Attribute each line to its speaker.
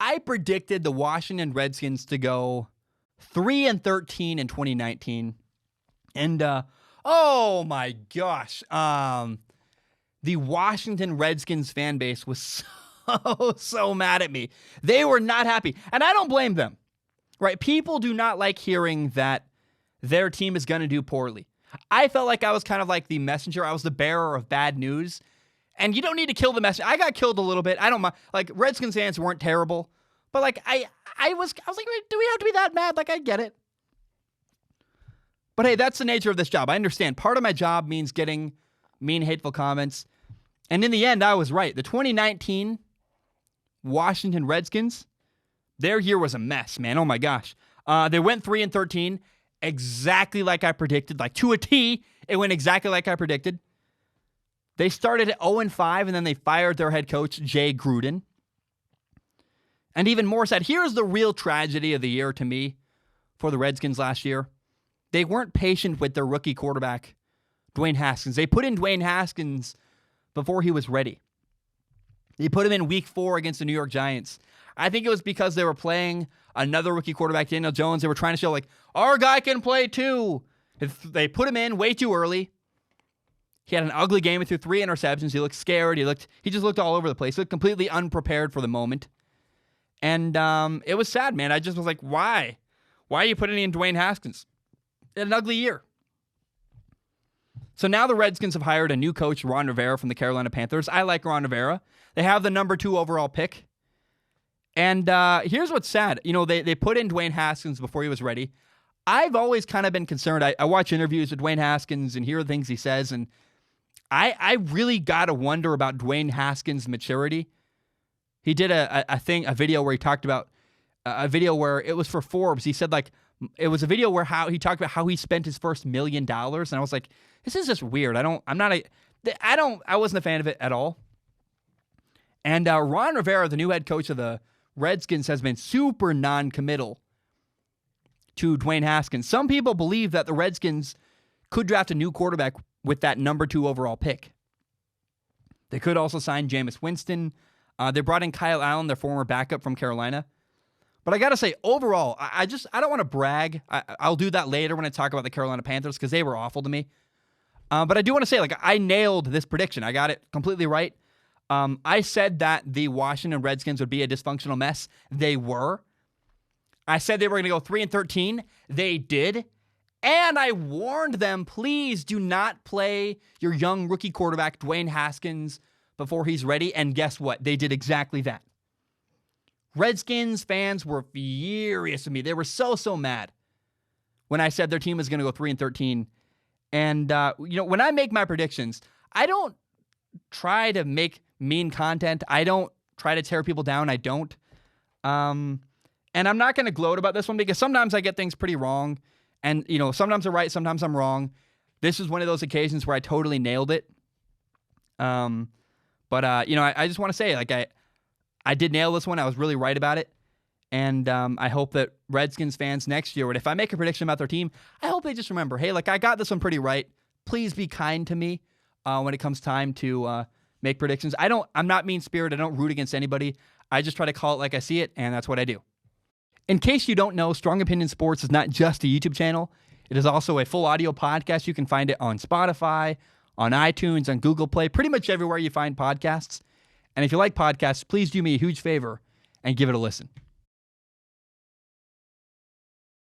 Speaker 1: I predicted the Washington Redskins to go 3-13 in 2019. And, oh my gosh, the Washington Redskins fan base was so mad at me. They were not happy, and I don't blame them, right? People do not like hearing that their team is going to do poorly. I felt like I was kind of like the messenger. I was the bearer of bad news, and you don't need to kill the messenger. I got killed a little bit. I don't mind. Like, Redskins fans weren't terrible, but like I was like, do we have to be that mad? Like, I get it. But hey, that's the nature of this job. I understand. Part of my job means getting mean, hateful comments. And in the end, I was right. The 2019 Washington Redskins, their year was a mess, man. Oh my gosh. They went 3-13, exactly like I predicted. Like, to a T, it went exactly like I predicted. They started at 0-5, and then they fired their head coach, Jay Gruden. And even more sad, here's the real tragedy of the year to me for the Redskins last year. They weren't patient with their rookie quarterback, Dwayne Haskins. They put in Dwayne Haskins before he was ready. They put him in week 4 against the New York Giants. I think it was because they were playing another rookie quarterback, Daniel Jones. They were trying to show, like, our guy can play too. They put him in way too early. He had an ugly game. He threw 3 interceptions. He looked scared. He just looked all over the place. He looked completely unprepared for the moment. And it was sad, man. I just was like, why? Why are you putting in Dwayne Haskins? An ugly year. So now the Redskins have hired a new coach, Ron Rivera, from the Carolina Panthers. I like Ron Rivera. They have the number 2 overall pick. And here's what's sad. You know, they put in Dwayne Haskins before he was ready. I've always kind of been concerned. I watch interviews with Dwayne Haskins and hear the things he says, and I really got to wonder about Dwayne Haskins' maturity. He did a video where he talked about a video where it was for Forbes. He said, like, it was a video where he talked about how he spent his first $1 million, and I was like, this is just weird. I wasn't a fan of it at all. And Ron Rivera, the new head coach of the Redskins, has been super non-committal to Dwayne Haskins. Some people believe that the Redskins could draft a new quarterback with that number 2 overall pick. They could also sign Jameis Winston. They brought in Kyle Allen, their former backup from Carolina. But I got to say, overall, I don't want to brag. I'll do that later when I talk about the Carolina Panthers because they were awful to me. But I do want to say, like, I nailed this prediction. I got it completely right. I said that the Washington Redskins would be a dysfunctional mess. They were. I said they were going to go 3-13. They did. And I warned them, please do not play your young rookie quarterback, Dwayne Haskins, before he's ready. And guess what? They did exactly that. Redskins fans were furious with me. They were so mad when I said their team was going to go 3-13. And, when I make my predictions, I don't try to make mean content. I don't try to tear people down. I don't. And I'm not going to gloat about this one because sometimes I get things pretty wrong. And, sometimes I'm right, sometimes I'm wrong. This is one of those occasions where I totally nailed it. I just want to say, like, I did nail this one. I was really right about it. And I hope that Redskins fans next year, if I make a prediction about their team, I hope they just remember, hey, like, I got this one pretty right. Please be kind to me when it comes time to make predictions. I'm not mean-spirited. I don't root against anybody. I just try to call it like I see it, and that's what I do. In case you don't know, Strong Opinion Sports is not just a YouTube channel. It is also a full audio podcast. You can find it on Spotify, on iTunes, on Google Play, pretty much everywhere you find podcasts. And if you like podcasts, please do me a huge favor and give it a listen.